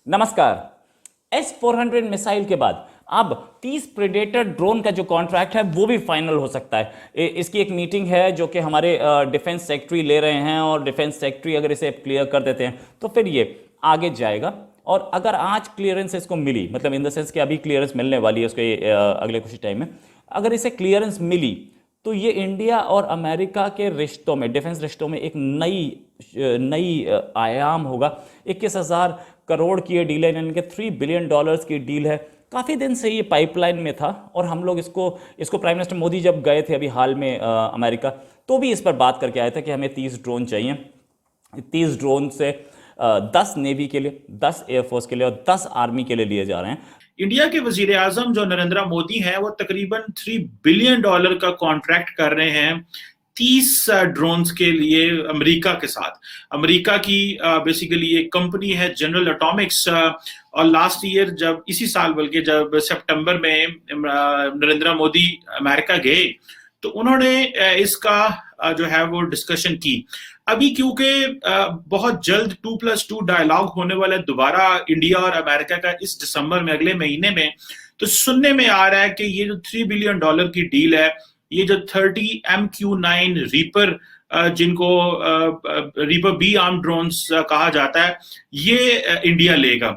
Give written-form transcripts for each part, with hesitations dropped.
नमस्कार। S-400 missile के बाद अब 30 प्रेडेटर ड्रोन का जो कॉन्ट्रैक्ट है वो भी फाइनल हो सकता है। इसकी एक मीटिंग है जो कि हमारे डिफेंस सेक्रेटरी ले रहे हैं, और डिफेंस सेक्रेटरी अगर इसे क्लियर कर देते हैं तो फिर ये आगे जाएगा। और अगर आज क्लियरेंस इसको मिली, मतलब इन द सेंस कि अभी क्लियरेंस मिलने वाली है उसके अगले कुछ टाइम में, अगर इसे क्लियरेंस मिली तो ये इंडिया और अमेरिका के रिश्तों में, डिफेंस रिश्तों में एक नई नई आयाम होगा। 21,000 करोड़ की ये डील है, यानी कि $3 बिलियन की डील है। काफ़ी दिन से ये पाइपलाइन में था, और हम लोग इसको प्राइम मिनिस्टर मोदी जब गए थे अभी हाल में अमेरिका, तो भी इस पर बात करके आए थे कि हमें 30 ड्रोन चाहिए। 30 ड्रोन से 10 नेवी के लिए, 10 एयरफोर्स के लिए और 10 आर्मी के लिए लिए जा रहे हैं। इंडिया के वजीर आजम जो नरेंद्र मोदी हैं वो तकरीबन $3 बिलियन का कॉन्ट्रैक्ट कर रहे हैं 30 ड्रोन्स के लिए अमेरिका के साथ। अमेरिका की बेसिकली एक कंपनी है जनरल एटॉमिक्स, और लास्ट ईयर जब इसी साल बल्कि जब सितंबर में नरेंद्र मोदी अमेरिका गए तो उन्होंने इसका जो है वो डिस्कशन की। अभी क्योंकि बहुत जल्द 2+2 डायलॉग होने वाला है दोबारा इंडिया और अमेरिका का इस दिसंबर में, अगले महीने में, तो सुनने में आ रहा है कि ये जो $3 बिलियन की डील है, ये जो 30 MQ-9 रीपर, जिनको रीपर बी आर्म ड्रोन्स कहा जाता है, ये इंडिया लेगा।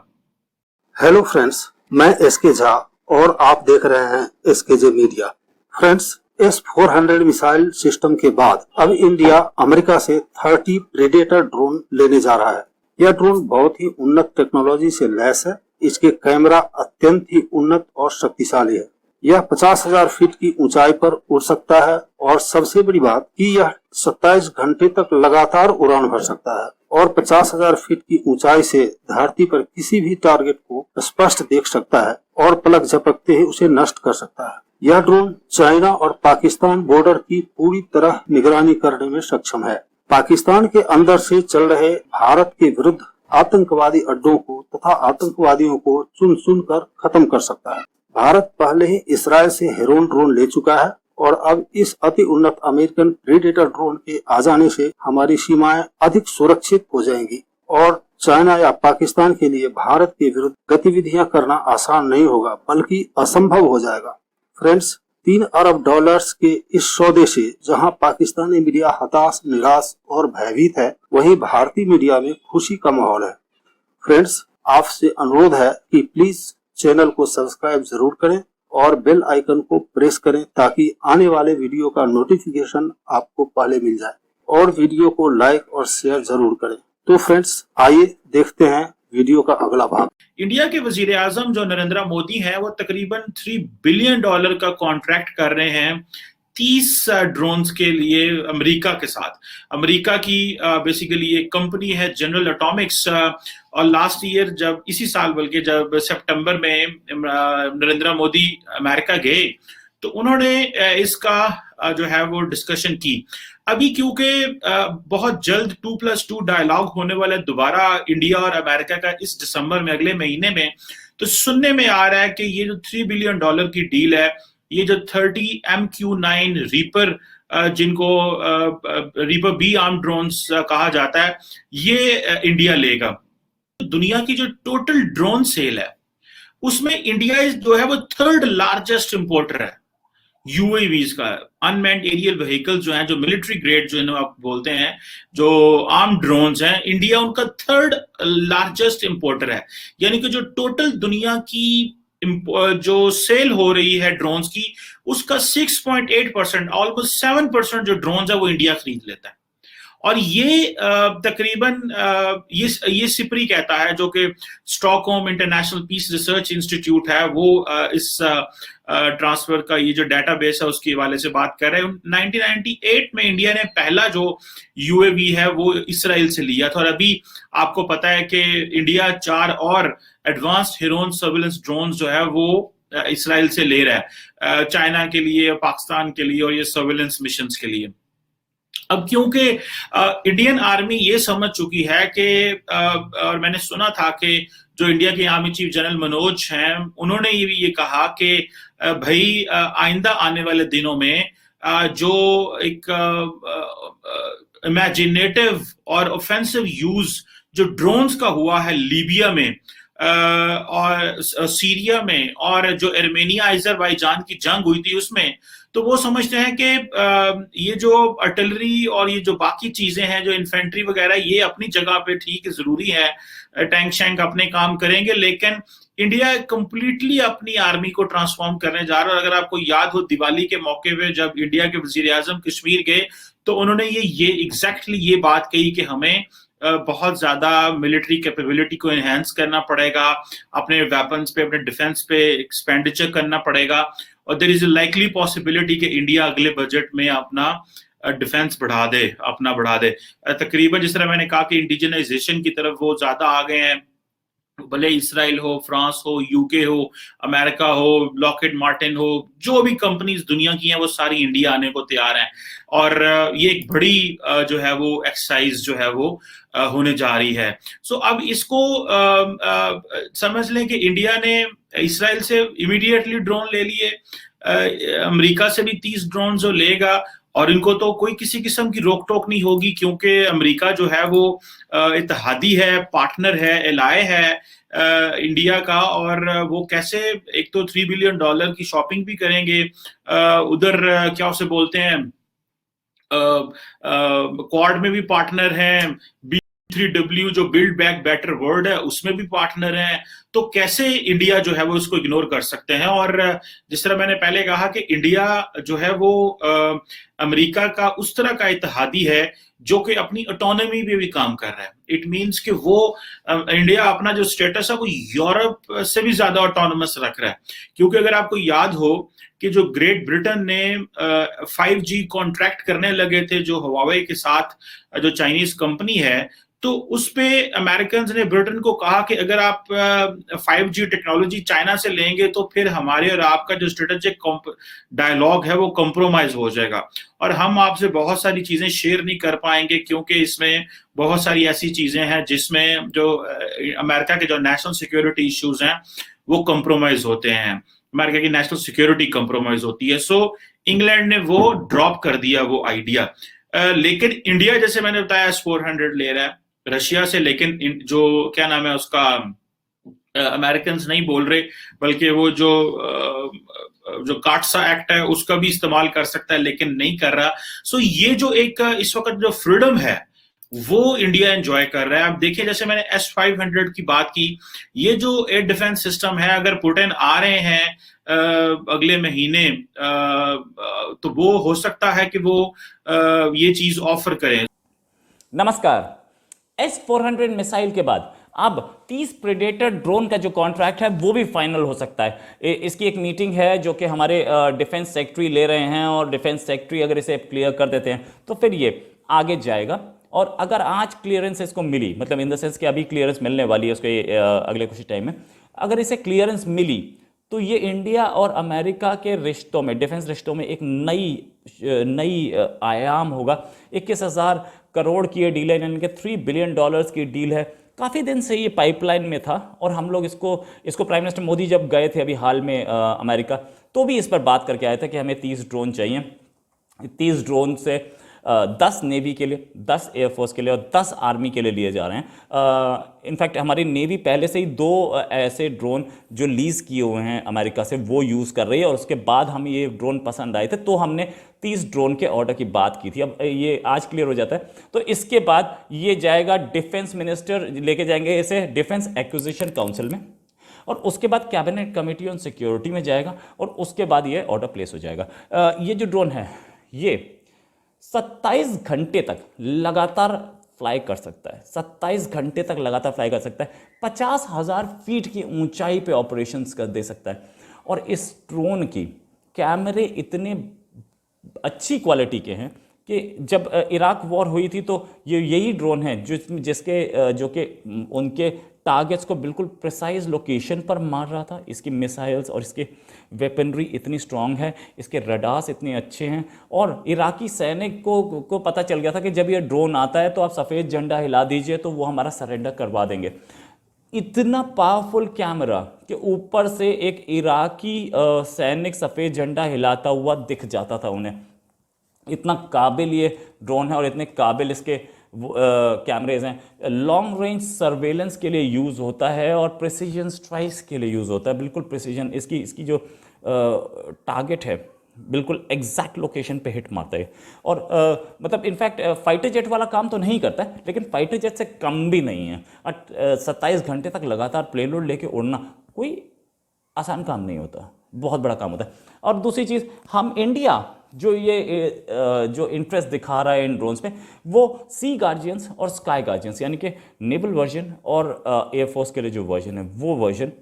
हेलो फ्रेंड्स, मैं एसके झा और आप देख रहे हैं SK media. Friends, S-400 missile system के बाद अब इंडिया अमेरिका से 30 प्रेडेटर ड्रोन लेने जा रहा है। यह ड्रोन बहुत ही उन्नत टेक्नोलॉजी से लैस है। इसके कैमरा अत्यंत ही उन्नत और शक्तिशाली है। यह 50,000 फीट की ऊंचाई पर उड़ सकता है, और सबसे बड़ी बात कि यह 27 घंटे तक लगातार उड़ान भर सकता है, और 50,000 फीट की ऊंचाई से धरती पर किसी भी टारगेट को स्पष्ट देख सकता है और पलक झपकते ही उसे नष्ट कर सकता है। यह ड्रोन चाइना और पाकिस्तान बॉर्डर की पूरी तरह निगरानी करने में सक्षम है। पाकिस्तान के अंदर से चल रहे भारत के विरुद्ध आतंकवादी अड्डों को तथा आतंकवादियों को चुन चुन कर खत्म कर सकता है। भारत पहले ही इसराइल से हेरोन ड्रोन ले चुका है, और अब इस अति उन्नत अमेरिकन प्रेडेटर ड्रोन के आ जाने से हमारी सीमाएं अधिक सुरक्षित हो जाएंगी, और चाइना या पाकिस्तान के लिए भारत के विरुद्ध गतिविधियां करना आसान नहीं होगा, बल्कि असंभव हो जाएगा। फ्रेंड्स, $3 अरब के इस सौदे से जहां पाकिस्तानी मीडिया हताश, निराश और भयभीत है, वहीं भारतीय मीडिया में खुशी का माहौल है। फ्रेंड्स, आपसे अनुरोध है कि प्लीज चैनल को सब्सक्राइब जरूर करें और बेल आइकन को प्रेस करें, ताकि आने वाले वीडियो का नोटिफिकेशन आपको पहले मिल जाए, और वीडियो को लाइक और शेयर जरूर करें। तो फ्रेंड्स, आइए देखते हैं वीडियो का अगला भाग। इंडिया के वजीर आजम जो नरेंद्र मोदी हैं वो तकरीबन $3 बिलियन का कॉन्ट्रैक्ट कर रहे हैं 30 ड्रोन्स के लिए अमेरिका के साथ। अमेरिका की बेसिकली एक कंपनी है जनरल एटॉमिक्स, और लास्ट ईयर जब इसी साल बल्कि जब सितंबर में नरेंद्र मोदी अमेरिका गए तो उन्होंने इसका जो है वो डिस्कशन की। अभी क्योंकि बहुत जल्द 2+2 डायलॉग होने वाला है दोबारा इंडिया और अमेरिका का इस दिसंबर में, अगले महीने में, तो सुनने में आ रहा है कि ये जो $3 बिलियन की डील है, ये जो 30 MQ-9 रीपर, जिनको रीपर बी आर्म ड्रोन्स कहा जाता है, ये इंडिया लेगा। दुनिया की जो टोटल ड्रोन सेल है उसमें इंडिया जो है वो 3rd लार्जेस्ट इंपोर्टर है यूएवीज का। अनमैन्ड एरियल व्हीकल जो हैं, जो मिलिट्री ग्रेड जो इन्हें आप बोलते हैं, जो आर्म ड्रोन्स हैं, इंडिया उनका 3rd लार्जेस्ट इंपोर्टर है। यानी कि जो टोटल दुनिया की जो सेल हो रही है ड्रोन्स की, उसका 6.8%, ऑलमोस्ट 7% जो ड्रोन्स है वो इंडिया खरीद लेता है। और ये तकरीबन ये सिपरी कहता है, जो कि Stockholm International Peace Research Institute है, वो इस ट्रांसफर का ये जो डेटाबेस है उसके हवाले से बात कर रहे हैं। 1998 में इंडिया ने पहला जो यूएवी है वो इसराइल से लिया था, और अभी आपको पता है कि इंडिया 4 और एडवांस्ड हेरोन सर्विलेंस ड्रोन जो है वो इसराइल से ले रहा है, चाइना के लिए, पाकिस्तान के लिए, और ये सर्विलेंस मिशन के लिए। अब क्योंकि इंडियन आर्मी ये समझ चुकी है कि और मैंने सुना था कि जो इंडिया के आर्मी चीफ जनरल मनोज हैं, उन्होंने ये कहा कि भाई आइंदा आने वाले दिनों में जो एक इमेजिनेटिव और ऑफेंसिव यूज जो ड्रोन्स का हुआ है लीबिया में, और सीरिया में और जो आर्मेनिया अजरबैजान की जंग हुई थी उसमें, तो वो समझते हैं कि ये जो आर्टिलरी और ये जो बाकी चीजें हैं, जो इन्फेंट्री वगैरह, ये अपनी जगह पे ठीक जरूरी है, टैंक शैंक अपने काम करेंगे, लेकिन इंडिया कंप्लीटली अपनी आर्मी को ट्रांसफॉर्म करने जा रहा है। अगर आपको याद हो, दिवाली के मौके पे जब इंडिया के वजीर आजम कश्मीर गए तो उन्होंने ये एग्जैक्टली ये बात कही कि हमें बहुत ज्यादा मिलिट्री कैपेबिलिटी को एनहेंस करना पड़ेगा, अपने वेपन्स पे, अपने डिफेंस पे एक्सपेंडिचर करना पड़ेगा, और there is a likely possibility कि इंडिया अगले बजट में अपना डिफेंस बढ़ा दे। तकरीबन जिस तरह मैंने कहा कि इंडिजनाइजेशन की तरफ वो ज्यादा आ गए हैं, भले इसराइल हो, फ्रांस हो, यूके हो, अमेरिका हो, लॉकहीड मार्टिन हो, जो भी कंपनीज दुनिया की हैं वो सारी इंडिया आने को तैयार हैं, और ये एक बड़ी जो है वो एक्सरसाइज जो है वो होने जा रही है। सो अब इसको समझ लें कि इंडिया ने इसराइल से इमीडिएटली ड्रोन ले लिए, अमेरिका से भी 30 ड्रोन जो लेगा, और इनको तो कोई किसी किस्म की रोक टोक नहीं होगी, क्योंकि अमेरिका जो है वो इत्तेहादी है, पार्टनर है, एलाय है इंडिया का, और वो कैसे एक तो $3 बिलियन की शॉपिंग भी करेंगे, उधर क्या उसे बोलते हैं, क्वाड में भी पार्टनर हैं, B3W जो बिल्ड बैक बेटर वर्ल्ड है उसमें भी पार्टनर हैं, तो कैसे इंडिया जो है वो इसको इग्नोर कर सकते हैं। और जिस तरह मैंने पहले कहा कि इंडिया जो है वो अमेरिका का उस तरह का इत्तेहादी है जो कि अपनी ऑटोनॉमी पे भी काम कर रहा है। इट मींस कि वो इंडिया अपना जो स्टेटस है वो यूरोप से भी ज्यादा ऑटोनोमस रख रहा है, क्योंकि अगर आपको याद हो कि जो ग्रेट ब्रिटेन ने 5G कॉन्ट्रैक्ट करने लगे थे जो हवावे के साथ, जो चाइनीज कंपनी है, तो उस पे अमेरिकन ने ब्रिटेन को कहा कि अगर आप 5G टेक्नोलॉजी चाइना से लेंगे तो फिर हमारे और आपका जो स्ट्रेटेजिक डायलॉग है वो कॉम्प्रोमाइज हो जाएगा, और हम आपसे बहुत सारी चीजें शेयर नहीं कर पाएंगे, क्योंकि इसमें बहुत सारी ऐसी चीजें हैं जिसमें जो अमेरिका के जो नेशनल सिक्योरिटी इश्यूज हैं वो कॉम्प्रोमाइज होते हैं, अमेरिका की नेशनल सिक्योरिटी कॉम्प्रोमाइज होती है। सो इंग्लैंड ने वो ड्रॉप कर दिया वो आइडिया, लेकिन इंडिया जैसे मैंने बताया S-400 ले रहा है रशिया से, लेकिन जो क्या नाम है उसका, अमेरिकन नहीं बोल रहे, बल्कि वो जो काटसा एक्ट है उसका भी इस्तेमाल कर सकता है, लेकिन नहीं कर रहा। सो ये जो एक इस वक्त जो फ्रीडम है वो इंडिया एंजॉय कर रहा है। अब देखिए, जैसे मैंने S-500 की बात की, ये जो एयर डिफेंस सिस्टम है, अगर पुतिन आ रहे हैं अगले महीने, तो वो हो सकता है कि वो ये चीज ऑफर करें। नमस्कार। S-400 मिसाइल के बाद अब 30 प्रेडेटर ड्रोन का जो कॉन्ट्रैक्ट है वो भी फाइनल हो सकता है। इसकी एक मीटिंग है जो कि हमारे डिफेंस सेक्रेटरी ले रहे हैं, और डिफेंस सेक्रेटरी अगर इसे क्लियर कर देते हैं तो फिर ये आगे जाएगा। और अगर आज क्लियरेंस इसको मिली, मतलब इन द सेंस कि अभी क्लियरेंस मिलने वाली है उसके अगले कुछ टाइम में, अगर इसे क्लियरेंस मिली तो ये इंडिया और अमेरिका के रिश्तों में, डिफेंस रिश्तों में एक नई आयाम होगा। 21,000 करोड़ की ये डील है, यानी कि $3 बिलियन की डील है। काफ़ी दिन से ये पाइपलाइन में था, और हम लोग इसको प्राइम मिनिस्टर मोदी जब गए थे अभी हाल में अमेरिका, तो भी इस पर बात करके आए थे कि हमें 30 ड्रोन चाहिए। 30 ड्रोन से 10 नेवी के लिए, 10 एयरफोर्स के लिए और 10 आर्मी के लिए लिए जा रहे हैं। इनफैक्ट हमारी नेवी पहले से ही 2 ऐसे ड्रोन जो लीज़ किए हुए हैं अमेरिका से वो यूज़ कर रही है, और उसके बाद हमें ये ड्रोन पसंद आए थे तो हमने 30 ड्रोन के ऑर्डर की बात की थी। अब ये आज क्लियर हो जाता है, तो इसके बाद ये जाएगा, डिफेंस मिनिस्टर लेके जाएंगे इसे डिफेंस एक्विजिशन काउंसिल में, और उसके बाद कैबिनेट कमेटी ऑन सिक्योरिटी में जाएगा, और उसके बाद ये ऑर्डर प्लेस हो जाएगा। ये जो ड्रोन है ये 27 घंटे तक लगातार फ्लाई कर सकता है, 27 घंटे तक लगातार फ्लाई कर सकता है, 50,000 फीट की ऊंचाई पे ऑपरेशंस कर दे सकता है। और इस ड्रोन की कैमरे इतने अच्छी क्वालिटी के हैं कि जब इराक वॉर हुई थी तो यही ड्रोन है जो कि उनके टारगेट्स को बिल्कुल प्रिसाइज लोकेशन पर मार रहा था। इसकी मिसाइल्स और इसके वेपनरी इतनी स्ट्रांग है, इसके रडार्स इतने अच्छे हैं, और इराकी सैनिक को पता चल गया था कि जब ये ड्रोन आता है तो आप सफ़ेद झंडा हिला दीजिए तो वो हमारा सरेंडर करवा देंगे। इतना पावरफुल कैमरा कि ऊपर से एक इराकी सैनिक सफ़ेद झंडा हिलाता हुआ दिख जाता था उन्हें। इतना काबिल ये ड्रोन है, और इतने काबिल इसके कैमरेज हैं, लॉन्ग रेंज सर्वेलेंस के लिए यूज़ होता है और प्रिसीजन स्ट्राइक्स के लिए यूज़ होता है। बिल्कुल प्रिसीजन, इसकी जो टारगेट है बिल्कुल एग्जैक्ट लोकेशन पे हिट मारता है। और मतलब इनफैक्ट फाइटर जेट वाला काम तो नहीं करता है, लेकिन फाइटर जेट से कम भी नहीं है। 27 घंटे तक लगातार प्लेलोड लेके उड़ना कोई आसान काम नहीं होता, बहुत बड़ा काम होता है। और दूसरी चीज़, हम इंडिया जो जो इंटरेस्ट दिखा रहा है इन ड्रोन्स में, वो सी गार्जियंस और स्काई गार्जियंस, यानी कि नेवल वर्जन और एयरफोर्स के लिए जो वर्जन है वो वर्जन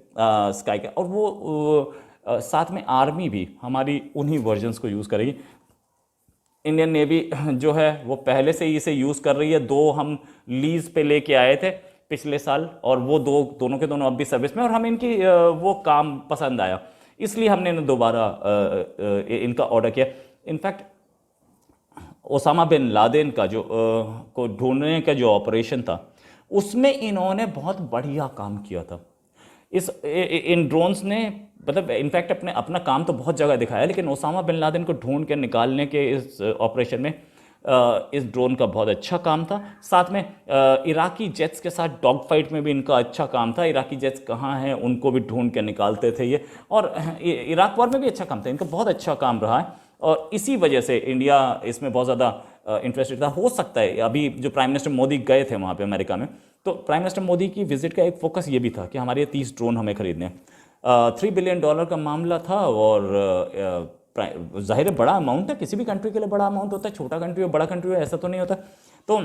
स्काई का, और वो साथ में आर्मी भी हमारी उन्हीं वर्जन्स को यूज़ करेगी। इंडियन नेवी जो है वो पहले से ही इसे यूज़ कर रही है। 2 हम लीज पे लेके आए थे पिछले साल, और वो दोनों के दोनों अब भी सर्विस में, और हमें इनकी वो काम पसंद आया, इसलिए हमने दोबारा इनका ऑर्डर किया। इनफैक्ट ओसामा बिन लादेन का जो को ढूंढने का जो ऑपरेशन था, उसमें इन्होंने बहुत बढ़िया काम किया था। इन ड्रोन्स ने मतलब इनफैक्ट अपना काम तो बहुत जगह दिखाया, लेकिन ओसामा बिन लादेन को ढूंढ के निकालने के इस ऑपरेशन में इस ड्रोन का बहुत अच्छा काम था। साथ में इराकी जेट्स के साथ डॉग फाइट में भी इनका अच्छा काम था। इराकी जेट्स कहाँ हैं उनको भी ढूंढ के निकालते थे ये, और इराक वॉर में भी अच्छा काम था, इनका बहुत अच्छा काम रहा है। और इसी वजह से इंडिया इसमें बहुत ज़्यादा इंटरेस्टेड था। हो सकता है अभी जो प्राइम मिनिस्टर मोदी गए थे वहाँ पे अमेरिका में, तो प्राइम मिनिस्टर मोदी की विजिट का एक फोकस ये भी था कि हमारे 30 ड्रोन हमें खरीदने हैं। $3 बिलियन का मामला था, और जाहिर है बड़ा अमाउंट है, किसी भी कंट्री के लिए बड़ा अमाउंट होता है, छोटा कंट्री हो बड़ा कंट्री हो ऐसा तो नहीं होता। तो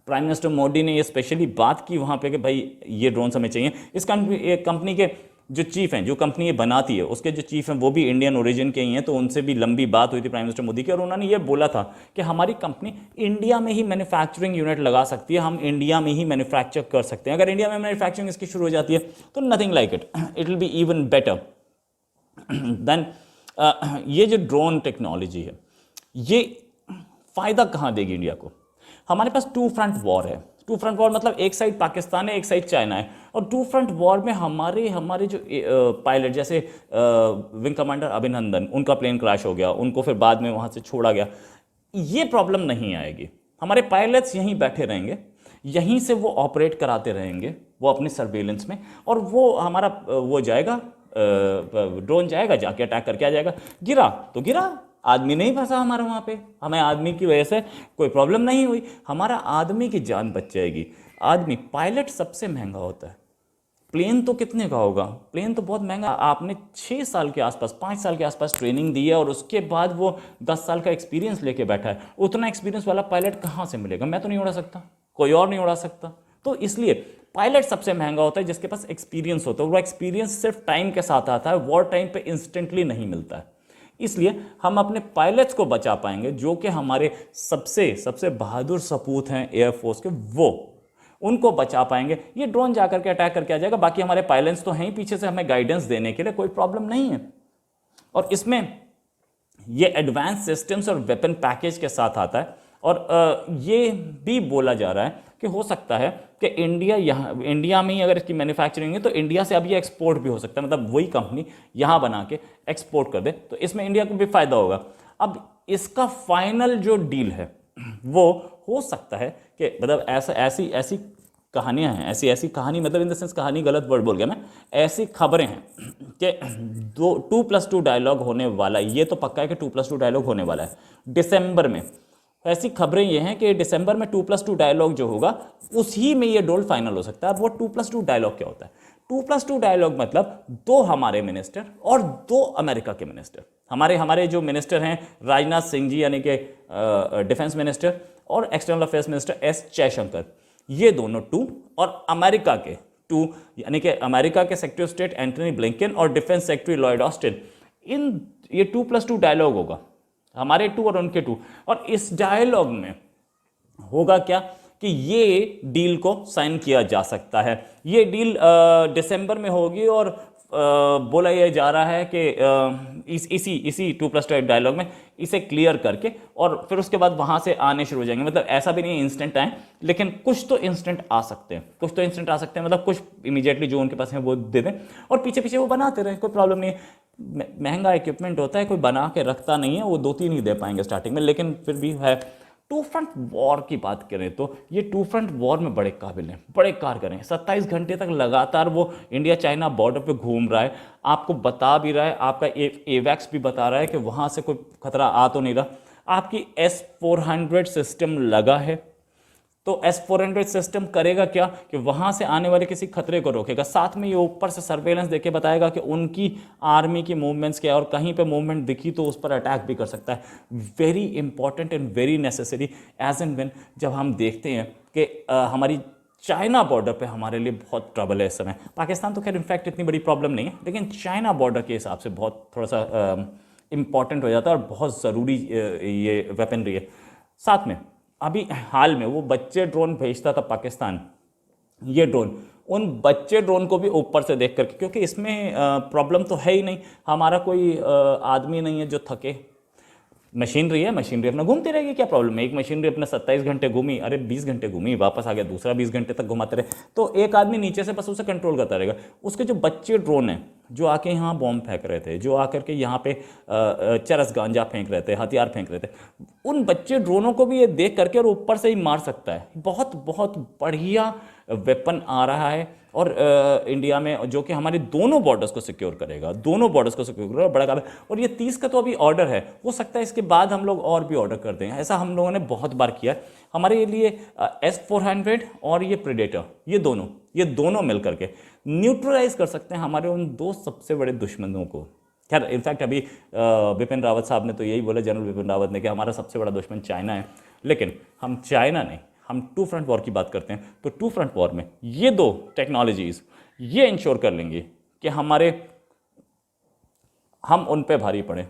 प्राइम मिनिस्टर मोदी ने ये स्पेशली बात की वहाँ पे कि भाई ये ड्रोन्स हमें चाहिए। इस कंपनी के जो चीफ हैं, जो कंपनी ये बनाती है, उसके जो चीफ हैं वो भी इंडियन ओरिजिन के ही हैं, तो उनसे भी लंबी बात हुई थी प्राइम मिनिस्टर मोदी की, और उन्होंने ये बोला था कि हमारी कंपनी इंडिया में ही मैन्युफैक्चरिंग यूनिट लगा सकती है, हम इंडिया में ही मैन्युफैक्चर कर सकते हैं। अगर इंडिया में मैन्युफैक्चरिंग इसकी शुरू हो जाती है तो nothing like it will be even better than. ये जो ड्रोन टेक्नोलॉजी है, ये फ़ायदा कहाँ देगी इंडिया को? हमारे पास 2 फ्रंट वॉर है। 2 फ्रंट वॉर मतलब एक साइड पाकिस्तान है, एक साइड चाइना है, और 2 फ्रंट वॉर में हमारे जो पायलट, जैसे विंग कमांडर अभिनंदन, उनका प्लेन क्रैश हो गया, उनको फिर बाद में वहाँ से छोड़ा गया, ये प्रॉब्लम नहीं आएगी। हमारे पायलट्स यहीं बैठे रहेंगे, यहीं से वो ऑपरेट कराते रहेंगे वो अपने सर्वेलेंस में, और वो हमारा वो जाएगा, ड्रोन जाएगा, जाके अटैक करके आ जाएगा। गिरा तो गिरा, आदमी नहीं फंसा हमारा वहाँ पे, हमें आदमी की वजह से कोई प्रॉब्लम नहीं हुई, हमारा आदमी की जान बच जाएगी। आदमी, पायलट सबसे महंगा होता है। प्लेन तो कितने का होगा? प्लेन तो बहुत महंगा। आपने 6 साल के आसपास, 5 साल के आसपास ट्रेनिंग दी है, और उसके बाद वो 10 साल का एक्सपीरियंस लेके बैठा है। उतना एक्सपीरियंस वाला पायलट कहाँ से मिलेगा? मैं तो नहीं उड़ा सकता, कोई और नहीं उड़ा सकता। तो इसलिए पायलट सबसे महंगा होता है जिसके पास एक्सपीरियंस होता है। वो एक्सपीरियंस सिर्फ टाइम के साथ आता है, वॉर टाइम पे इंस्टेंटली नहीं मिलता है। इसलिए हम अपने पायलट्स को बचा पाएंगे, जो कि हमारे सबसे बहादुर सपूत हैं एयरफोर्स के, वो उनको बचा पाएंगे। ये ड्रोन जाकर के अटैक करके आ जाएगा। बाकी हमारे पायलट्स तो हैं ही पीछे से हमें गाइडेंस देने के लिए, कोई प्रॉब्लम नहीं है। और इसमें ये एडवांस सिस्टम्स और वेपन पैकेज के साथ आता है। और ये भी बोला जा रहा है कि हो सकता है कि इंडिया में ही अगर इसकी मैन्युफैक्चरिंग है तो इंडिया से अब ये एक्सपोर्ट भी हो सकता है, मतलब वही कंपनी यहाँ बना के एक्सपोर्ट कर दे, तो इसमें इंडिया को भी फायदा होगा। अब इसका फाइनल जो डील है वो हो सकता है कि मतलब ऐसी कहानियाँ हैं, ऐसी कहानी, मतलब इन द सेंस कहानी गलत वर्ड बोल गया मैं, ऐसी खबरें हैं कि 2+2 डायलॉग होने वाला है। ये तो पक्का है कि 2+2 डायलॉग होने वाला है दिसंबर में। ऐसी खबरें ये हैं कि दिसंबर में 2+2 डायलॉग जो होगा उसी में ये डील फाइनल हो सकता है। अब वो 2+2 डायलॉग क्या होता है? 2+2 डायलॉग मतलब 2 हमारे मिनिस्टर और 2 अमेरिका के मिनिस्टर। हमारे जो मिनिस्टर हैं, राजनाथ सिंह जी यानी कि डिफेंस मिनिस्टर, और external affairs minister S Jaishankar, ये दोनों 2, और अमेरिका के 2 यानी कि अमेरिका के secretary of state Antony Blinken और डिफेंस सेक्रेटरी लॉयड ऑस्टिन, ये 2+2 डायलॉग होगा, हमारे 2 और उनके 2। और इस डायलॉग में होगा क्या कि ये डील को साइन किया जा सकता है। ये डील दिसंबर में होगी, और बोला यह जा रहा है कि इसी 2+2 डायलॉग में इसे क्लियर करके और फिर उसके बाद वहाँ से आने शुरू हो जाएंगे। मतलब ऐसा भी नहीं इंस्टेंट आए, लेकिन कुछ तो इंस्टेंट आ सकते हैं, मतलब कुछ इमीडिएटली जो उनके पास है वो दे दें, और पीछे पीछे वो बनाते रहें, कोई प्रॉब्लम नहीं है। महंगा इक्विपमेंट होता है, कोई बना के रखता नहीं है, वो 2-3 ही दे पाएंगे स्टार्टिंग में, लेकिन फिर भी है टू फ्रंट वॉर की बात करें तो ये टू फ्रंट वॉर में बड़े काबिल हैं, बड़े कारगर हैं। 27 घंटे तक लगातार वो इंडिया चाइना बॉर्डर पे घूम रहा है, आपको बता भी रहा है, आपका एवैक्स भी बता रहा है कि वहाँ से कोई खतरा आ तो नहीं रहा। आपकी S-400 सिस्टम लगा है, तो S-400 सिस्टम करेगा क्या कि वहाँ से आने वाले किसी खतरे को रोकेगा। साथ में ये ऊपर से सर्वेलेंस देके बताएगा कि उनकी आर्मी की मूवमेंट्स क्या है, और कहीं पे मूवमेंट दिखी तो उस पर अटैक भी कर सकता है। Very important and very necessary as and when जब हम देखते हैं कि हमारी चाइना बॉर्डर पे हमारे लिए बहुत ट्रबल है इस समय। पाकिस्तान तो खैर इनफैक्ट इतनी बड़ी प्रॉब्लम नहीं है, लेकिन चाइना बॉर्डर के हिसाब से बहुत थोड़ा सा इम्पॉर्टेंट हो जाता है और बहुत ज़रूरी ये वेपनरी है। साथ में अभी हाल में वो बच्चे ड्रोन भेजता था पाकिस्तान, ये ड्रोन, उन बच्चे ड्रोन को भी ऊपर से देख करके, क्योंकि इसमें प्रॉब्लम तो है ही नहीं, हमारा कोई आदमी नहीं है जो थके। मशीनरी है, मशीनरी अपना घूमती रहेगी, क्या प्रॉब्लम है। एक मशीनरी अपने 27 घंटे घूमी, अरे 20 घंटे घूमी, वापस आ गया, दूसरा 20 घंटे तक घुमाते रहे, तो एक आदमी नीचे से बस उसे कंट्रोल करता रहेगा। उसके जो बच्चे ड्रोन हैं जो आके यहाँ बॉम्ब फेंक रहे थे, जो आकर के यहाँ पे चरस गांजा फेंक रहे थे, हथियार फेंक रहे थे, उन बच्चे ड्रोनों को भी ये देख करके और ऊपर से ही मार सकता है। बहुत बहुत बढ़िया वेपन आ रहा है और इंडिया में, जो कि हमारे दोनों बॉर्डर्स को सिक्योर करेगा, दोनों बॉर्डर्स को सिक्योर करेगा, बड़ा काम है। और ये 30 का तो अभी ऑर्डर है, हो सकता है इसके बाद हम लोग और भी ऑर्डर कर दें, ऐसा हम लोगों ने बहुत बार किया है। हमारे लिए S-400 और ये प्रेडेटर, ये दोनों मिल करके न्यूट्रलाइज कर सकते हैं हमारे उन दो सबसे बड़े दुश्मनों को। खैर इनफैक्ट अभी बिपिन रावत साहब ने तो यही बोला, जनरल बिपिन रावत ने, कि हमारा सबसे बड़ा दुश्मन चाइना है। लेकिन हम चाइना नहीं, हम टू फ्रंट वॉर की बात करते हैं, तो टू फ्रंट वॉर में ये दो टेक्नोलॉजीज ये इंश्योर कर लेंगे कि हम उन पे भारी पड़े।